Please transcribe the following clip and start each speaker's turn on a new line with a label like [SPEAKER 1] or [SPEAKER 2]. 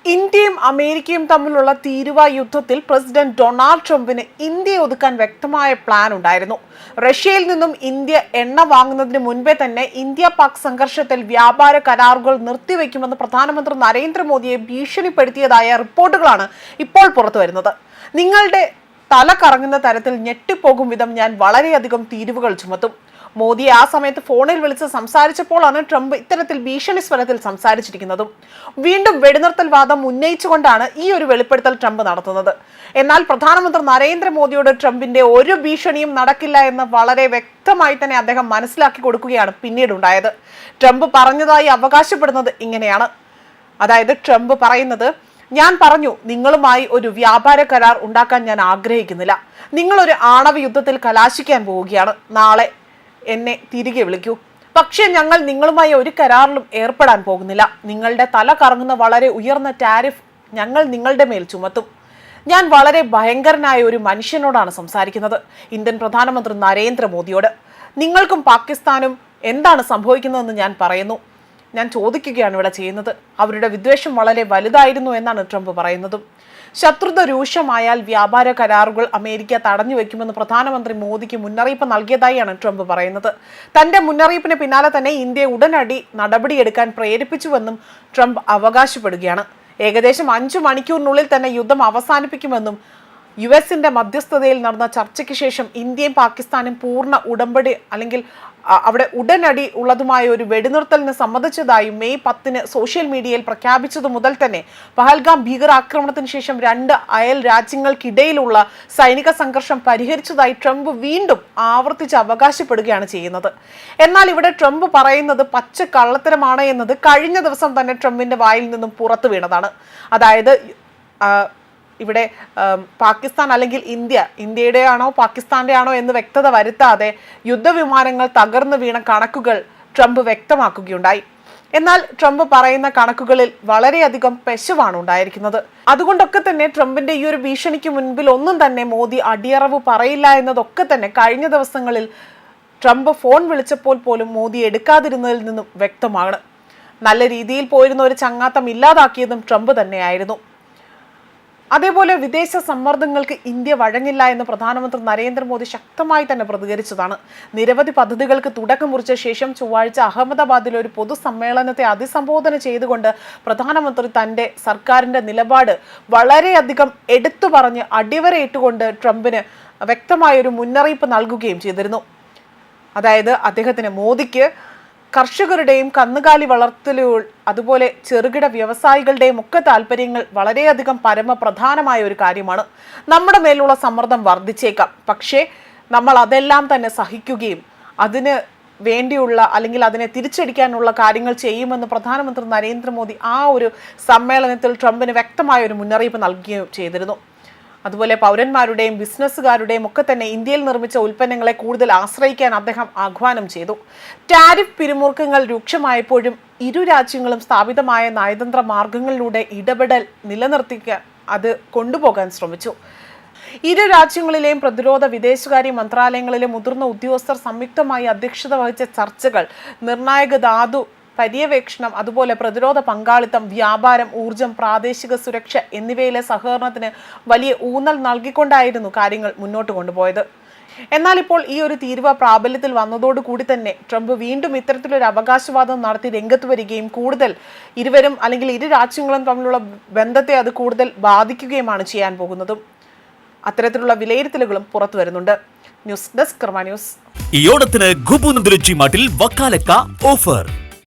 [SPEAKER 1] ഇന്ത്യയും അമേരിക്കയും തമ്മിലുള്ള തീരുവ യുദ്ധത്തിൽ പ്രസിഡന്റ് ഡൊണാൾഡ് ട്രംപിന് ഇന്ത്യയെ ഒതുക്കാൻ വ്യക്തമായ പ്ലാൻ ഉണ്ടായിരുന്നു. റഷ്യയിൽ നിന്നും ഇന്ത്യ എണ്ണ വാങ്ങുന്നതിന് മുൻപേ തന്നെ ഇന്ത്യ പാക് സംഘർഷത്തിൽ വ്യാപാര കരാറുകൾ നിർത്തിവെക്കുമെന്ന് പ്രധാനമന്ത്രി നരേന്ദ്രമോദിയെ ഭീഷണിപ്പെടുത്തിയതായ റിപ്പോർട്ടുകളാണ് ഇപ്പോൾ പുറത്തുവരുന്നത്. നിങ്ങളുടെ തല കറങ്ങുന്ന തരത്തിൽ ഞെട്ടിപ്പോകും വിധം ഞാൻ വളരെയധികം തീരുവകൾ ചുമത്തും. മോദിയെ ആ സമയത്ത് ഫോണിൽ വിളിച്ച് സംസാരിച്ചപ്പോഴാണ് ട്രംപ് ഇത്തരത്തിൽ ഭീഷണി സ്വരത്തിൽ സംസാരിച്ചിരിക്കുന്നതും. വീണ്ടും വെടിനിർത്തൽ വാദം ഉന്നയിച്ചുകൊണ്ടാണ് ഈ ഒരു വെളിപ്പെടുത്തൽ ട്രംപ് നടത്തുന്നത്. എന്നാൽ പ്രധാനമന്ത്രി നരേന്ദ്രമോദിയോട് ട്രംപിന്റെ ഒരു ഭീഷണിയും നടക്കില്ല എന്ന് വളരെ വ്യക്തമായി തന്നെ അദ്ദേഹം മനസ്സിലാക്കി കൊടുക്കുകയാണ് പിന്നീടുണ്ടായത്. ട്രംപ് പറഞ്ഞതായി അവകാശപ്പെടുന്നത് ഇങ്ങനെയാണ്. അതായത് ട്രംപ് പറയുന്നത്, ഞാൻ പറഞ്ഞു, നിങ്ങളുമായി ഒരു വ്യാപാര കരാർ ഉണ്ടാക്കാൻ ഞാൻ ആഗ്രഹിക്കുന്നില്ല. നിങ്ങളൊരു ആണവ യുദ്ധത്തിൽ കലാശിക്കാൻ പോവുകയാണ്. നാളെ എന്നെ തിരികെ വിളിക്കൂ. പക്ഷേ ഞങ്ങൾ നിങ്ങളുമായി ഒരു കരാറിലും ഏർപ്പെടാൻ പോകുന്നില്ല. നിങ്ങളുടെ തല കറങ്ങുന്ന വളരെ ഉയർന്ന ടാരിഫ് ഞങ്ങൾ നിങ്ങളുടെ മേൽ ചുമത്തും. ഞാൻ വളരെ ഭയങ്കരനായ ഒരു മനുഷ്യനോടാണ് സംസാരിക്കുന്നത്, ഇന്ത്യൻ പ്രധാനമന്ത്രി നരേന്ദ്രമോദിയോട്. നിങ്ങൾക്കും പാകിസ്ഥാനും എന്താണ് സംഭവിക്കുന്നതെന്ന് ഞാൻ പറയുന്നു. ഞാൻ ചോദിക്കുകയാണ് ഇവിടെ ചെയ്യുന്നത്. അവരുടെ വിദ്വേഷം വളരെ വലുതായിരുന്നു എന്നാണ് ട്രംപ് പറയുന്നതും. ശത്രുത രൂക്ഷമായാൽ വ്യാപാര കരാറുകൾ അമേരിക്ക തടഞ്ഞു വെക്കുമെന്ന് പ്രധാനമന്ത്രി മോദിക്ക് മുന്നറിയിപ്പ് നൽകിയതായാണ് ട്രംപ് പറയുന്നത്. തന്റെ മുന്നറിയിപ്പിന് പിന്നാലെ തന്നെ ഇന്ത്യയെ ഉടനടി നടപടിയെടുക്കാൻ പ്രേരിപ്പിച്ചുവെന്നും ട്രംപ് അവകാശപ്പെടുകയാണ്. ഏകദേശം 5 മണിക്കൂറിനുള്ളിൽ തന്നെ യുദ്ധം അവസാനിപ്പിക്കുമെന്നും യുഎസിന്റെ മധ്യസ്ഥതയിൽ നടന്ന ചർച്ചയ്ക്ക് ശേഷം ഇന്ത്യയും പാകിസ്ഥാനും പൂർണ്ണ ഉടമ്പടി അല്ലെങ്കിൽ അവിടെ ഉടനടി ഉള്ളതുമായ ഒരു വെടിനിർത്തലിന് സമ്മതിച്ചതായും മെയ് 10 സോഷ്യൽ മീഡിയയിൽ പ്രഖ്യാപിച്ചതു മുതൽ തന്നെ പഹൽഗാം ഭീകരാക്രമണത്തിന് ശേഷം 2 അയൽ രാജ്യങ്ങൾക്കിടയിലുള്ള സൈനിക സംഘർഷം പരിഹരിച്ചതായി ട്രംപ് വീണ്ടും ആവർത്തിച്ച് അവകാശപ്പെടുകയാണ് ചെയ്യുന്നത്. എന്നാൽ ഇവിടെ ട്രംപ് പറയുന്നത് പച്ച കള്ളത്തരമാണ് എന്നത് കഴിഞ്ഞ ദിവസം തന്നെ ട്രംപിന്റെ വായിൽ നിന്നും പുറത്തു വീണതാണ്. അതായത് ഇവിടെ പാകിസ്ഥാൻ അല്ലെങ്കിൽ ഇന്ത്യയുടെ ആണോ പാകിസ്ഥാന്റെ ആണോ എന്ന് വ്യക്തത വരുത്താതെ യുദ്ധവിമാനങ്ങൾ തകർന്നു വീണ കണക്കുകൾ ട്രംപ് വ്യക്തമാക്കുകയുണ്ടായി. എന്നാൽ ട്രംപ് പറയുന്ന കണക്കുകളിൽ വളരെയധികം പെശവാണ് ഉണ്ടായിരിക്കുന്നത്. അതുകൊണ്ടൊക്കെ തന്നെ ട്രംപിന്റെ ഈ ഒരു ഭീഷണിക്ക് മുൻപിൽ ഒന്നും തന്നെ മോദി അടിയറവ് പറയില്ല എന്നതൊക്കെ തന്നെ കഴിഞ്ഞ ദിവസങ്ങളിൽ ട്രംപ് ഫോൺ വിളിച്ചപ്പോൾ പോലും മോദി എടുക്കാതിരുന്നതിൽ നിന്നും വ്യക്തമാണ്. നല്ല രീതിയിൽ പോയിരുന്ന ഒരു ചങ്ങാത്തം ഇല്ലാതാക്കിയതും ട്രംപ് തന്നെയായിരുന്നു. അതേപോലെ വിദേശ സമ്മർദ്ദങ്ങൾക്ക് ഇന്ത്യ വഴങ്ങില്ല എന്ന് പ്രധാനമന്ത്രി നരേന്ദ്രമോദി ശക്തമായി തന്നെ പ്രതികരിച്ചതാണ്. നിരവധി പദ്ധതികൾക്ക് തുടക്കം കുറിച്ച ശേഷം ചൊവ്വാഴ്ച അഹമ്മദാബാദിലെ ഒരു പൊതുസമ്മേളനത്തെ അഭിസംബോധന ചെയ്തുകൊണ്ട് പ്രധാനമന്ത്രി തന്റെ സർക്കാരിന്റെ നിലപാട് വളരെയധികം എടുത്തു പറഞ്ഞ് അടിവരയിട്ടുകൊണ്ട് ട്രംപിന് വ്യക്തമായൊരു മുന്നറിയിപ്പ് നൽകുകയും ചെയ്തിരുന്നു. അതായത് മോദിക്ക് കർഷകരുടെയും കന്നുകാലി വളർത്തലുകൾ അതുപോലെ ചെറുകിട വ്യവസായികളുടെയും ഒക്കെ താല്പര്യങ്ങൾ വളരെയധികം പരമപ്രധാനമായ ഒരു കാര്യമാണ്. നമ്മുടെ മേലുള്ള സമ്മർദ്ദം വർദ്ധിച്ചേക്കാം, പക്ഷേ നമ്മൾ അതെല്ലാം തന്നെ സഹിക്കുകയും അതിന് വേണ്ടിയുള്ള അല്ലെങ്കിൽ അതിനെ തിരിച്ചടിക്കാനുള്ള കാര്യങ്ങൾ ചെയ്യുമെന്ന് പ്രധാനമന്ത്രി നരേന്ദ്രമോദി ആ ഒരു സമ്മേളനത്തിൽ ട്രംപിന് വ്യക്തമായ ഒരു മുന്നറിയിപ്പ് നൽകുകയും ചെയ്തിരുന്നു. അതുപോലെ പൗരന്മാരുടെയും ബിസിനസ്സുകാരുടെയും ഒക്കെ തന്നെ ഇന്ത്യയിൽ നിർമ്മിച്ച ഉൽപ്പന്നങ്ങളെ കൂടുതൽ ആശ്രയിക്കാൻ അദ്ദേഹം ആഹ്വാനം ചെയ്തു. ടാരിഫ് പിരിമുറുക്കങ്ങൾ രൂക്ഷമായപ്പോഴും ഇരു രാജ്യങ്ങളും സ്ഥാപിതമായ നയതന്ത്ര മാർഗങ്ങളിലൂടെ ഇടപെടൽ നിലനിർത്തിക്കാൻ അത് കൊണ്ടുപോകാൻ ശ്രമിച്ചു. ഇരു രാജ്യങ്ങളിലെയും പ്രതിരോധ വിദേശകാര്യ മന്ത്രാലയങ്ങളിലെ മുതിർന്ന ഉദ്യോഗസ്ഥർ സംയുക്തമായി അധ്യക്ഷത വഹിച്ച ചർച്ചകൾ നിർണായക ധാതു പര്യവേക്ഷണം, അതുപോലെ പ്രതിരോധ പങ്കാളിത്തം, വ്യാപാരം, ഊർജം, പ്രാദേശിക സുരക്ഷ എന്നിവയിലെ സഹകരണത്തിന് വലിയ ഊന്നൽ നൽകിക്കൊണ്ടായിരുന്നു കാര്യങ്ങൾ മുന്നോട്ട് കൊണ്ടുപോയത്. എന്നാൽ ഇപ്പോൾ ഈ ഒരു തീരുവ പ്രാബല്യത്തിൽ വന്നതോടുകൂടി തന്നെ ട്രംപ് വീണ്ടും ഇത്തരത്തിലൊരു അവകാശവാദം നടത്തി രംഗത്ത് വരികയും കൂടുതൽ ഇരുവരും അല്ലെങ്കിൽ ഇരു രാജ്യങ്ങളും തമ്മിലുള്ള ബന്ധത്തെ അത് കൂടുതൽ ബാധിക്കുകയുമാണ് ചെയ്യാൻ പോകുന്നതും. അത്തരത്തിലുള്ള വിലയിരുത്തലുകളും പുറത്തു വരുന്നുണ്ട്. ന്യൂസ് ഡെസ്ക് കർമ്മ ന്യൂസ്.
[SPEAKER 2] ഈ ഓണത്തിന് ഗുബുനന്ദ രുചി മാട്ടിൽ വക്കാലക്ക ഓഫർ.